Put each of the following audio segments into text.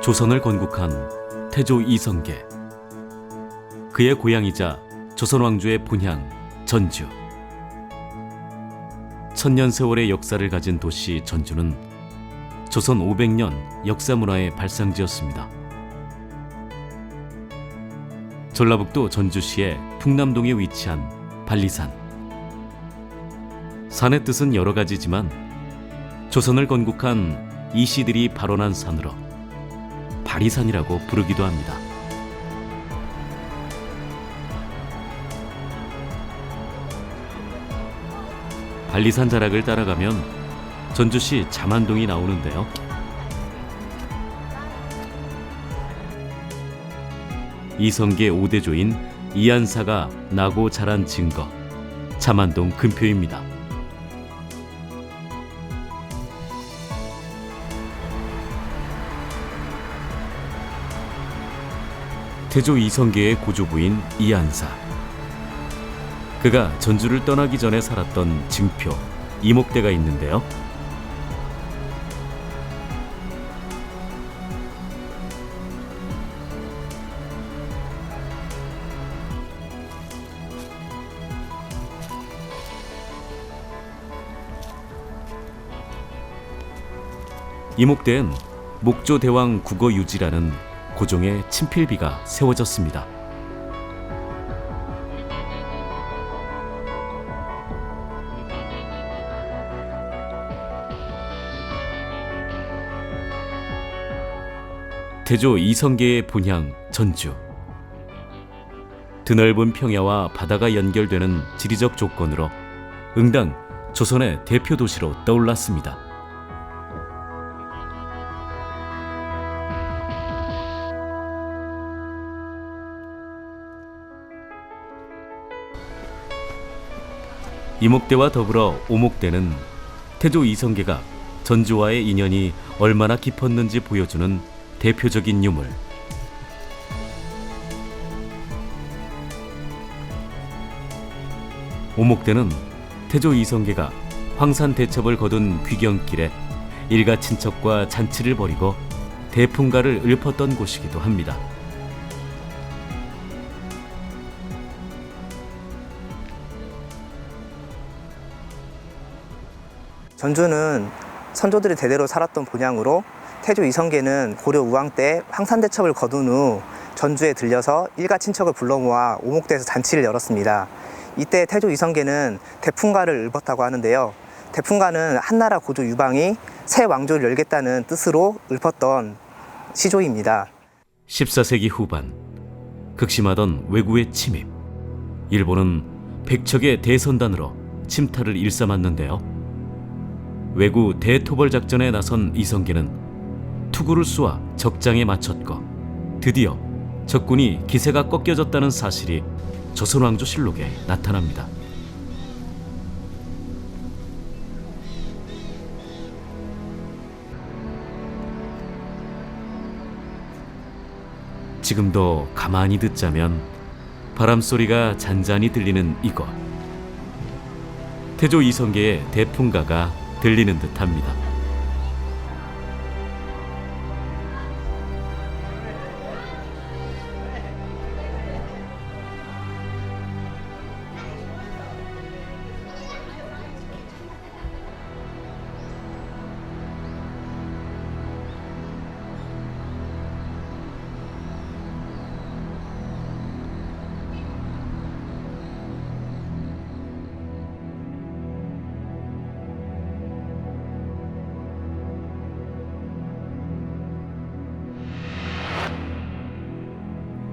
조선을 건국한 태조 이성계. 그의 고향이자 조선 왕조의 본향 전주. 천년 세월의 역사를 가진 도시 전주는 조선 500년 역사 문화의 발상지였습니다. 전라북도 전주시의 풍남동에 위치한 발리산. 산의 뜻은 여러 가지지만 조선을 건국한 이씨들이 발원한 산으로 발이산이라고 부르기도 합니다. 발리산 자락을 따라가면 전주시 잠안동이 나오는데요. 이성계 5대조인 이한사가 나고 자란 증거, 잠안동 근표입니다. 태조 이성계의 고조부인 이한사. 그가 전주를 떠나기 전에 살았던 증표, 이목대가 있는데요. 이목대엔 목조대왕 국어유지라는 고종의 친필비가 세워졌습니다. 태조 이성계의 본향 전주. 드넓은 평야와 바다가 연결되는 지리적 조건으로 응당 조선의 대표 도시로 떠올랐습니다. 이목대와 더불어 오목대는 태조 이성계가 전주와의 인연이 얼마나 깊었는지 보여주는 대표적인 유물. 오목대는 태조 이성계가 황산 대첩을 거둔 귀경길에 일가 친척과 잔치를 벌이고 대풍가를 읊었던 곳이기도 합니다. 전주는 선조들이 대대로 살았던 본향으로 태조 이성계는 고려 우왕 때 황산대첩을 거둔 후 전주에 들려서 일가 친척을 불러 모아 오목대에서 잔치를 열었습니다. 이때 태조 이성계는 대풍가를 읊었다고 하는데요. 대풍가는 한나라 고조 유방이 새 왕조를 열겠다는 뜻으로 읊었던 시조입니다. 14세기 후반, 극심하던 왜구의 침입. 일본은 백척의 대선단으로 침탈을 일삼았는데요. 왜구 대토벌 작전에 나선 이성계는 투구를 쏘아 적장에 맞췄고 드디어 적군이 기세가 꺾여졌다는 사실이 조선왕조실록에 나타납니다. 지금도 가만히 듣자면 바람소리가 잔잔히 들리는 이곳. 태조 이성계의 대풍가가 들리는 듯합니다.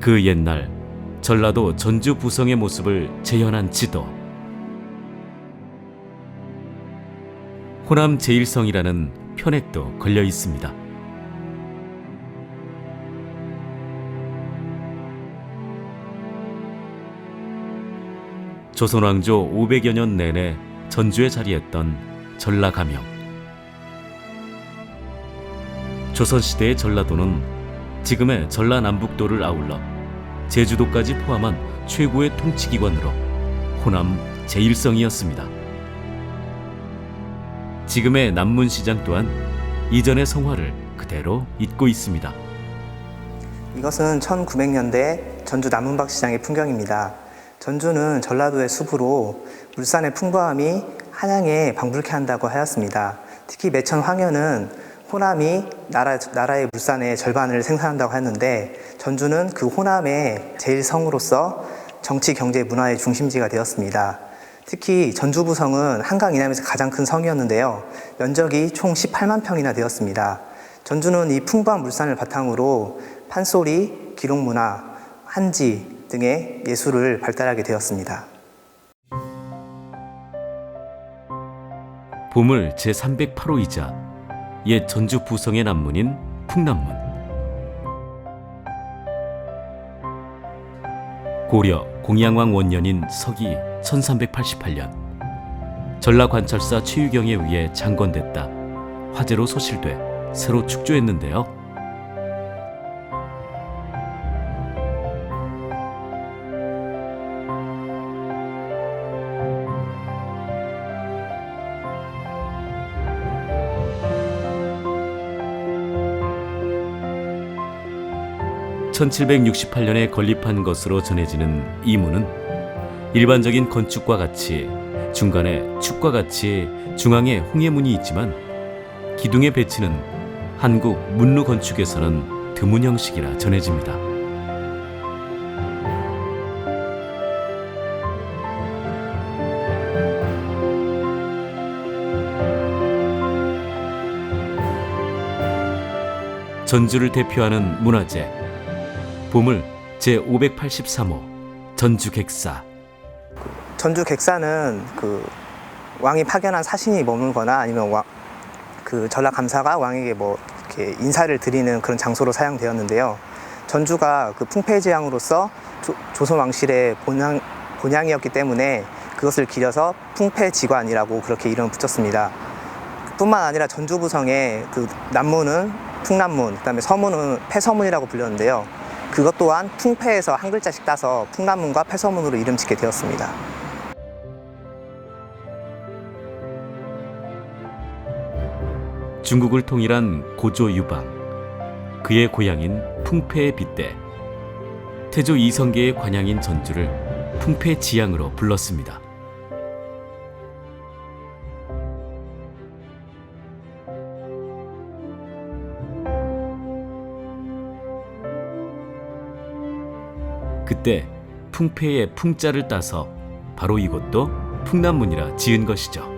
그 옛날 전라도 전주 부성의 모습을 재현한 지도. 호남 제1성이라는 편액도 걸려 있습니다. 조선왕조 500여 년 내내 전주에 자리했던 전라가명. 조선시대의 전라도는 지금의 전라남북도를 아울러 제주도까지 포함한 최고의 통치기관으로 호남 제1성이었습니다. 지금의 남문시장 또한 이전의 성화를 그대로 잇고 있습니다. 이것은 1900년대 전주 남문박시장의 풍경입니다. 전주는 전라도의 수부로 물산의 풍부함이 한양에 방불케 한다고 하였습니다. 특히 매천 황현은 호남이 나라의 물산의 절반을 생산한다고 하였는데 전주는 그 호남의 제1성으로서 정치, 경제, 문화의 중심지가 되었습니다. 특히 전주부성은 한강 이남에서 가장 큰 성이었는데요. 면적이 총 18만 평이나 되었습니다. 전주는 이 풍부한 물산을 바탕으로 판소리, 기록문화, 한지 등의 예술을 발달하게 되었습니다. 보물 제308호이자 옛 전주 부성의 남문인 풍남문. 고려 공양왕 원년인 서기 1388년 전라관찰사 최유경에 의해 창건됐다 화재로 소실돼 새로 축조했는데요. (1768년에) 건립한 것으로 전해지는 이 문은 일반적인 건축과 같이 중간에 축과 같이 중앙에 홍해문이 있지만 기둥의 배치는 한국 문루 건축에서는 드문 형식이라 전해집니다. 전주를 대표하는 문화재 보물 제583호 전주객사. 전주객사는 왕이 파견한 사신이 머물거나 아니면 전라감사가 왕에게 이렇게 인사를 드리는 그런 장소로 사용되었는데요. 전주가 풍패지향으로서 조선 왕실의 본향이었기 때문에 그것을 기려서 풍패지관이라고 그렇게 이름을 붙였습니다. 뿐만 아니라 전주부성의 남문은 풍남문, 그다음에 서문은 폐서문이라고 불렸는데요. 그것 또한 풍패에서 한 글자씩 따서 풍남문과 폐서문으로 이름 짓게 되었습니다. 중국을 통일한 고조 유방, 그의 고향인 풍패에 빗대 태조 이성계의 관향인 전주를 풍패지향으로 불렀습니다. 그때 풍패의 풍자를 따서 바로 이곳도 풍남문이라 지은 것이죠.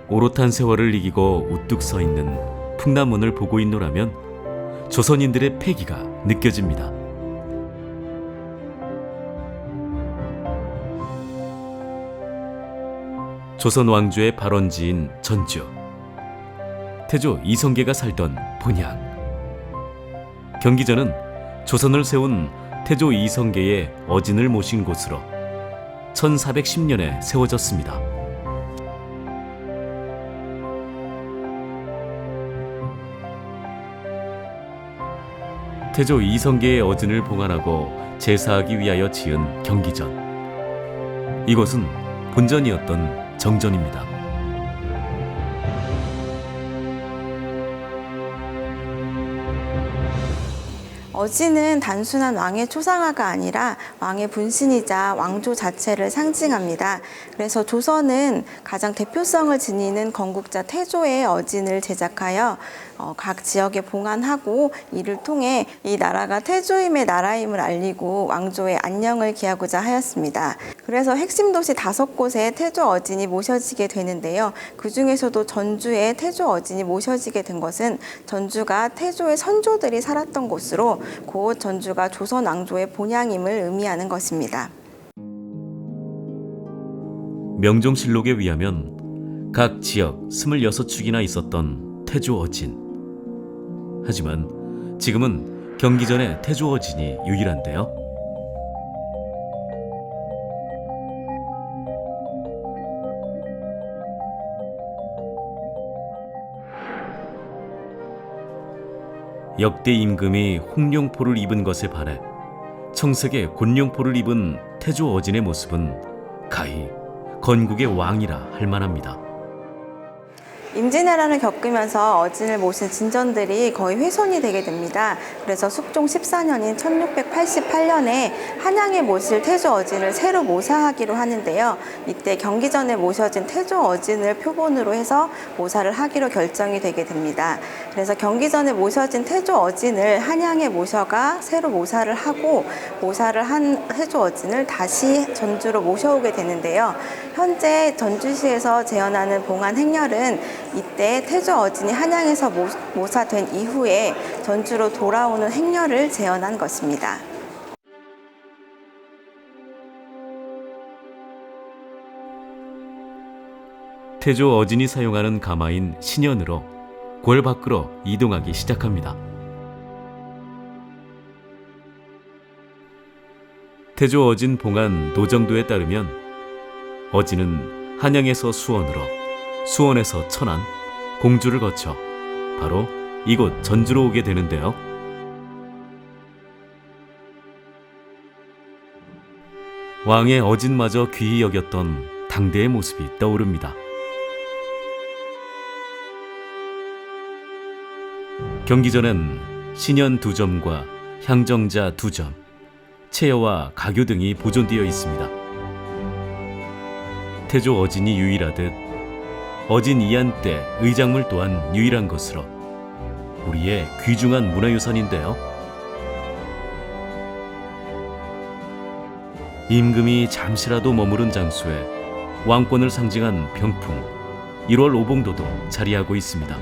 오롯한 세월을 이기고 우뚝 서 있는 풍남문을 보고 있노라면 조선인들의 패기가 느껴집니다. 조선 왕조의 발원지인 전주, 태조 이성계가 살던 본향. 경기전은 조선을 세운 태조 이성계의 어진을 모신 곳으로 1410년에 세워졌습니다. 태조 이성계의 어진을 봉안하고 제사하기 위하여 지은 경기전. 이곳은 본전이었던 정전입니다. 어진은 단순한 왕의 초상화가 아니라 왕의 분신이자 왕조 자체를 상징합니다. 그래서 조선은 가장 대표성을 지니는 건국자 태조의 어진을 제작하여 각 지역에 봉안하고 이를 통해 이 나라가 태조임의 나라임을 알리고 왕조의 안녕을 기하고자 하였습니다. 그래서 핵심 도시 5곳에 태조 어진이 모셔지게 되는데요. 그 중에서도 전주에 태조 어진이 모셔지게 된 것은 전주가 태조의 선조들이 살았던 곳으로 곧 전주가 조선 왕조의 본향임을 의미하는 것입니다. 명종실록에 의하면 각 지역 26축이나 있었던 태조 어진. 하지만 지금은 경기전의 태조 어진이 유일한데요. 역대 임금이 홍룡포를 입은 것에 반해 청색의 곤룡포를 입은 태조 어진의 모습은 가히 건국의 왕이라 할 만합니다. 임진왜란을 겪으면서 어진을 모신 진전들이 거의 훼손이 되게 됩니다. 그래서 숙종 14년인 1688년에 한양에 모실 태조 어진을 새로 모사하기로 하는데요. 이때 경기전에 모셔진 태조 어진을 표본으로 해서 모사를 하기로 결정이 되게 됩니다. 그래서 경기전에 모셔진 태조 어진을 한양에 모셔가 새로 모사를 하고 모사를 한 태조 어진을 다시 전주로 모셔오게 되는데요. 현재 전주시에서 재현하는 봉안 행렬은 이때 태조 어진이 한양에서 모사된 이후에 전주로 돌아오는 행렬을 재현한 것입니다. 태조 어진이 사용하는 가마인 신현으로 궐 밖으로 이동하기 시작합니다. 태조 어진 봉안 노정도에 따르면 어진은 한양에서 수원으로, 수원에서 천안, 공주를 거쳐 바로 이곳 전주로 오게 되는데요. 왕의 어진마저 귀히 여겼던 당대의 모습이 떠오릅니다. 경기전엔 신현 2점과 향정자 2점, 체여와 가교 등이 보존되어 있습니다. 태조 어진이 유일하듯 어진 이안 때 의장물 또한 유일한 것으로 우리의 귀중한 문화유산인데요. 임금이 잠시라도 머무른 장소에 왕권을 상징한 병풍 1월 오봉도도 자리하고 있습니다.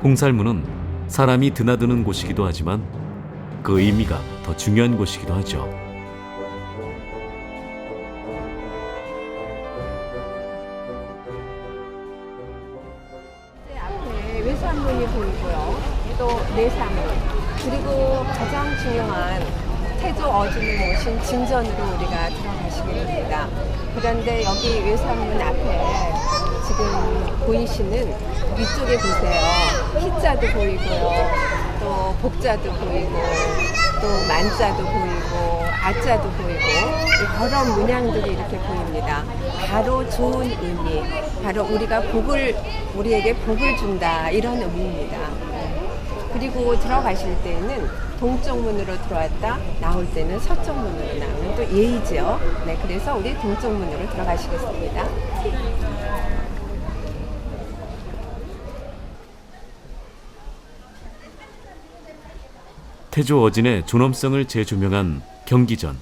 홍살문은 사람이 드나드는 곳이기도 하지만 그 의미가 더 중요한 곳이기도 하죠. 앞에 외산문이 보이고요. 또 내산문, 그리고 가장 중요한 태조 어진을 모신 진전으로 우리가 들어가시게 됩니다. 그런데 여기 외산문 앞에 지금 보이시는 위쪽에 보세요. 희자도 보이고요. 또 복자도 보이고, 또 만자도 보이고, 아자도 보이고, 여러 문양들이 이렇게 보입니다. 바로 좋은 의미, 바로 우리에게 복을 준다, 이런 의미입니다. 그리고 들어가실 때는 동쪽 문으로 들어왔다, 나올 때는 서쪽 문으로 나오는 또 예의죠. 네, 그래서 우리 동쪽 문으로 들어가시겠습니다. 태조 어진의 존엄성을 재조명한 경기전.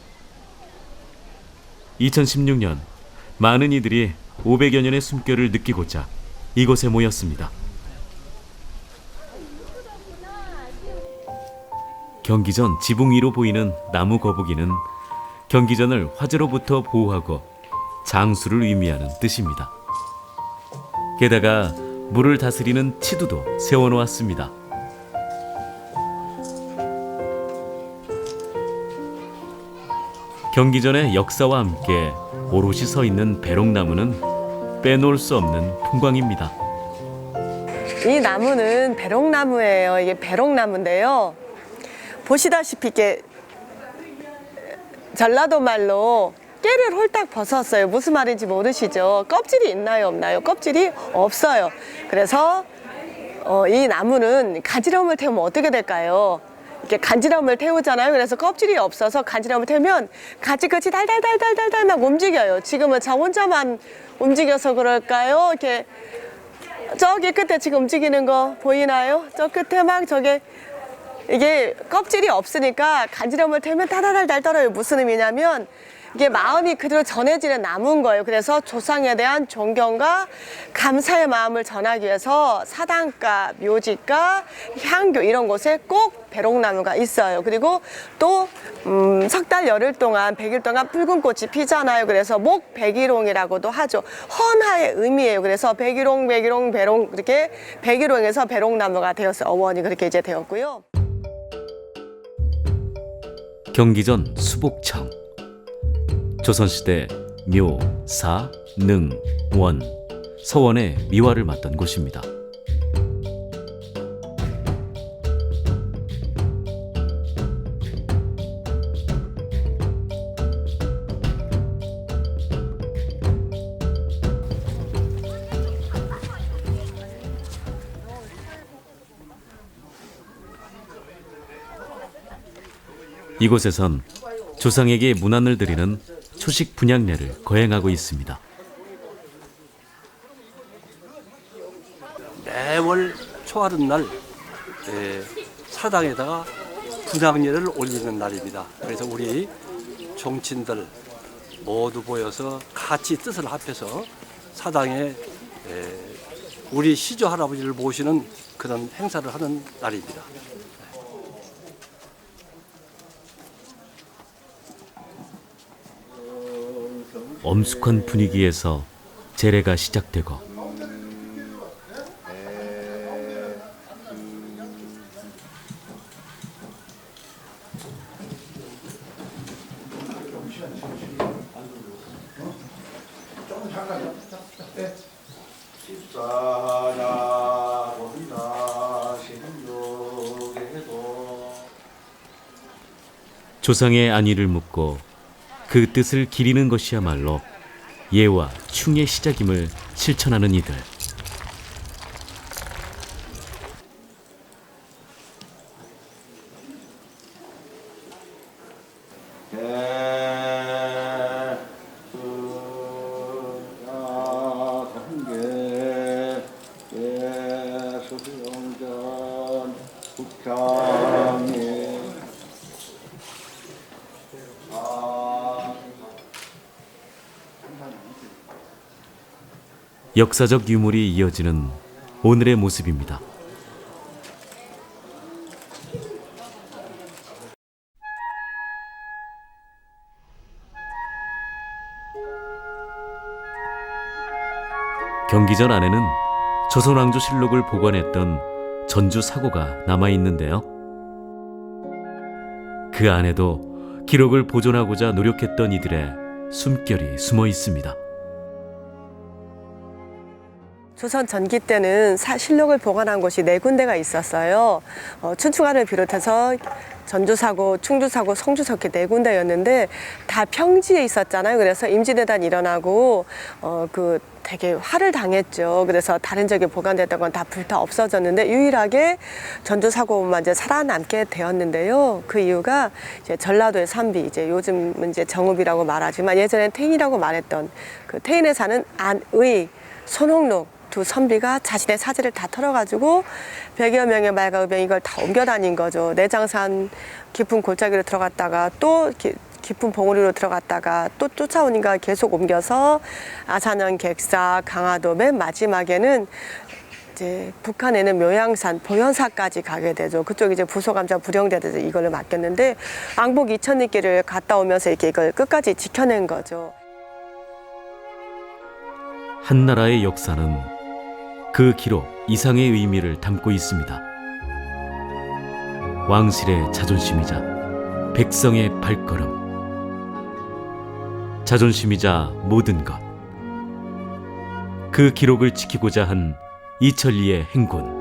2016년 많은 이들이 500여 년의 숨결을 느끼고자 이곳에 모였습니다. 경기전 지붕 위로 보이는 나무 거북이는 경기전을 화재로부터 보호하고 장수를 의미하는 뜻입니다. 게다가 물을 다스리는 치두도 세워놓았습니다. 경기전의 역사와 함께 오롯이 서 있는 배롱나무는 빼놓을 수 없는 풍광입니다. 이 나무는 배롱나무예요. 이게 배롱나무인데요. 보시다시피 이게 전라도 말로 깨를 홀딱 벗었어요. 무슨 말인지 모르시죠? 껍질이 있나요, 없나요? 껍질이 없어요. 그래서 이 나무는 간지럼을 태우면 어떻게 될까요? 이렇게 간지럼을 태우잖아요. 그래서 껍질이 없어서 간지럼을 태우면 가지 끝이 달달달달달달 막 움직여요. 지금은 저 혼자만 움직여서 그럴까요? 이렇게 저기 끝에 지금 움직이는 거 보이나요? 저 끝에 막 저게 이게 껍질이 없으니까 간지럼을 태우면 달달달달 떨어요. 무슨 의미냐면 이게 마음이 그대로 전해지는 나무인 거예요. 그래서 조상에 대한 존경과 감사의 마음을 전하기 위해서 사당가, 묘지가, 향교 이런 곳에 꼭 배롱나무가 있어요. 그리고 또 석 달 열흘 동안 100일 동안 붉은 꽃이 피잖아요. 그래서 목백일홍이라고도 하죠. 헌화의 의미예요. 그래서 백일홍, 백일홍, 배롱 이렇게 백일홍에서 배롱나무가 되었어요. 어원이 그렇게 이제 되었고요. 경기전 수복청. 조선시대 묘, 사, 능, 원, 서원의 미화를 맡던 곳입니다. 이곳에선 조상에게 문안을 드리는 초식 분양례를 거행하고 있습니다. 매월 초하룻날 사당에다가 분향례를 올리는 날입니다. 그래서 우리 종친들 모두 모여서 같이 뜻을 합해서 사당에 우리 시조 할아버지를 모시는 그런 행사를 하는 날입니다. 엄숙한 분위기에서 제례가 시작되고 조상의 안위를 묻고 그 뜻을 기리는 것이야말로 예와 충의 시작임을 실천하는 이들. 역사적 유물이 이어지는 오늘의 모습입니다. 경기전 안에는 조선왕조실록을 보관했던 전주사고가 남아있는데요. 그 안에도 기록을 보존하고자 노력했던 이들의 숨결이 숨어 있습니다. 조선 전기 때는 실록을 보관한 곳이 4군데가 있었어요. 춘추관을 비롯해서 전주사고, 충주사고, 성주사고 이렇게 4군데였는데 다 평지에 있었잖아요. 그래서 임진왜란 일어나고 되게 화를 당했죠. 그래서 다른 지역에 보관됐던 건 다 불타 없어졌는데 유일하게 전주사고만 이제 살아남게 되었는데요. 그 이유가 이제 전라도의 선비, 이제 요즘은 이제 정읍이라고 말하지만 예전엔 태인이라고 말했던 그 태인에 사는 안의, 손홍록 두 선비가 자신의 사지를 다 털어가지고 100여 명의 말과 의병이 이걸 다 옮겨 다닌 거죠. 내장산 깊은 골짜기로 들어갔다가 또 깊은 봉우리로 들어갔다가 또 쫓아오니까 계속 옮겨서 아산현, 객사, 강화도 맨 마지막에는 이제 북한에는 묘양산, 보현사까지 가게 되죠. 그쪽 이제 부소감자 부령대에서 이걸 맡겼는데 왕복 2000리길을 갔다 오면서 이렇게 이걸 끝까지 지켜낸 거죠. 한 나라의 역사는 그 기록 이상의 의미를 담고 있습니다. 왕실의 자존심이자 백성의 발걸음, 자존심이자 모든 것. 그 기록을 지키고자 한 이천리의 행군.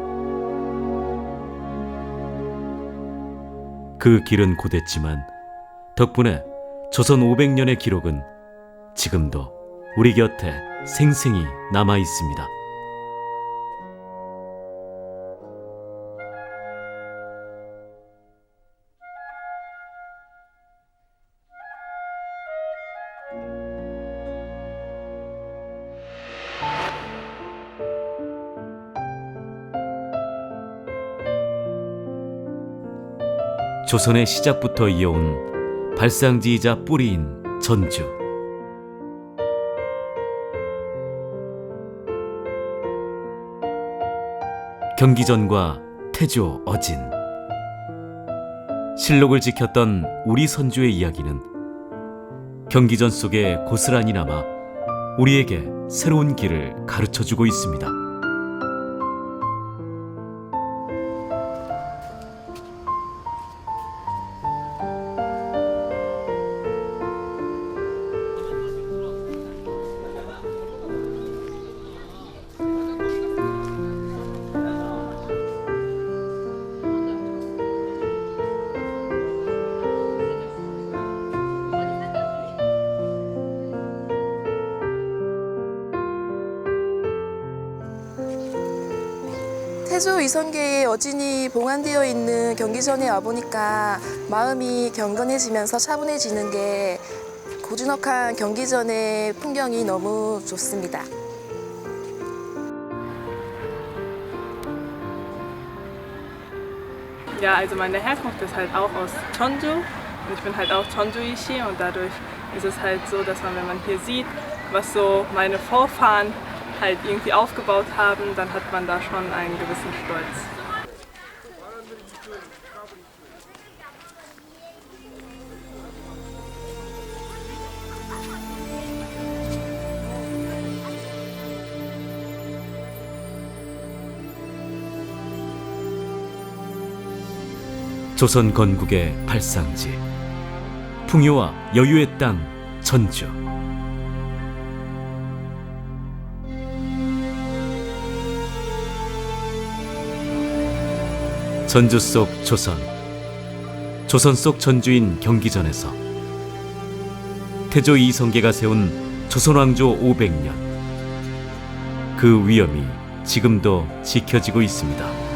그 길은 고됐지만 덕분에 조선 500년의 기록은 지금도 우리 곁에 생생히 남아 있습니다. 조선의 시작부터 이어온 발상지이자 뿌리인 전주. 경기전과 태조, 어진. 실록을 지켰던 우리 선조의 이야기는 경기전 속에 고스란히 남아 우리에게 새로운 길을 가르쳐주고 있습니다. 태조 이성계의 어진이 봉안되어 있는 경기전에 와보니까 마음이 경건해지면서 차분해지는 게 고즈넉한 경기전의 풍경이 너무 좋습니다. Ja, also meine Herkunft ist halt auch aus Jeonju und ich bin halt auch Jeonjuishi und dadurch ist es halt so, dass man, wenn man hier sieht, was so meine Vorfahren halt irgendwie aufgebaut haben, dann hat man da schon einen gewissen Stolz. 조선 건국의 발상지, 풍요와 여유의 땅 전주. 전주 속 조선, 조선 속 전주인 경기전에서 태조 이성계가 세운 조선왕조 500년, 그 위엄이 지금도 지켜지고 있습니다.